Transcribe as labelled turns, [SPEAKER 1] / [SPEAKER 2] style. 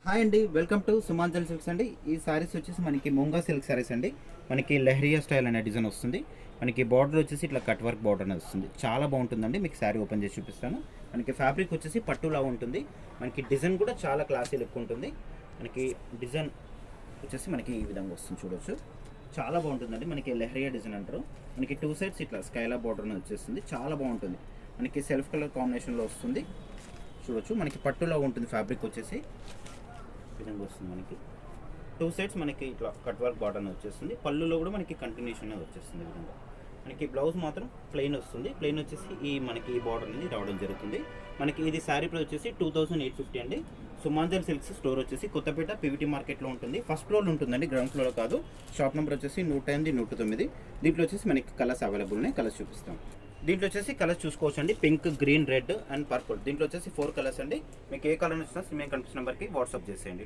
[SPEAKER 1] Hi అండి, welcome to సుమాంజల్ silks అండి. ఈ సారీస్ వచ్చేసి మనకి ముంగా సిల్క్ సారీస్ అండి. మనకి లెహరియా స్టైల్ అనే డిజైన్ వస్తుంది. మనకి బార్డర్ వచ్చేసి ఇట్లా కట్ వర్క్ బార్డర్ అనేది వస్తుంది. చాలా బాగుంటుందండి. మీకు శారీ ఓపెన్ చేసి చూపిస్తాను. మనకి ఫ్యాబ్రిక్ వచ్చేసి పట్టులా ఉంటుంది. మనకి డిజైన్ కూడా చాలా క్లాసీ లుక్ ఉంటుంది. మనకి డిజైన్ వచ్చేసి మనకి ఈ విధంగా వస్తుంది, చూడొచ్చు. చాలా బాగుంటుందండి. మనకి లెహరియా డిజైన్ అంటారు. మనకి టూ సైడ్స్ ఇట్లా స్కైలా బార్డర్ అనేది వచ్చేస్తుంది. చాలా బాగుంటుంది. మనకి సెల్ఫ్ కలర్ కాంబినేషన్లో వస్తుంది, చూడొచ్చు. మనకి పట్టులా ఉంటుంది. ఫ్యాబ్రిక్ వచ్చేసి విధంగా వస్తుంది. మనకి టూ సైడ్స్ మనకి ఇట్లా కట్ వర్క్ బార్డర్ వచ్చేస్తుంది. పళ్ళులో కూడా మనకి కంటిన్యూషన్ వచ్చేస్తుంది. ఈ విధంగా మనకి బ్లౌజ్ మాత్రం ప్లెయిన్ వస్తుంది. ప్లెయిన్ వచ్చేసి మనకి ఈ బార్డర్ అనేది రావడం జరుగుతుంది. మనకి ఇది శారీ ప్రైస్ వచ్చేసి 2850 అండి. సుమాంజల్ సిల్క్స్ స్టోర్ వచ్చేసి కొత్తపేట పీవీటీ మార్కెట్లో ఉంటుంది. ఫస్ట్ ఫ్లోర్ ఉంటుందండి, గ్రౌండ్ ఫ్లోర్ కాదు. షాప్ నెంబర్ వచ్చేసి 108, 109. దీంట్లో వచ్చేసి మనకి కలర్స్ అవైలబుల్ ఉన్నాయి. కలర్స్ చూపిస్తాం. దీంట్లో వచ్చేసి కలర్స్ చూసుకోవచ్చు అండి. Pink, green, red and purple. దీంట్లో వచ్చేసి 4 కలర్స్ అండి. మీకు ఏ కలర్ నచ్చినా మేము కనిపించిన నెంబర్కి వాట్సాప్ చేసేయండి.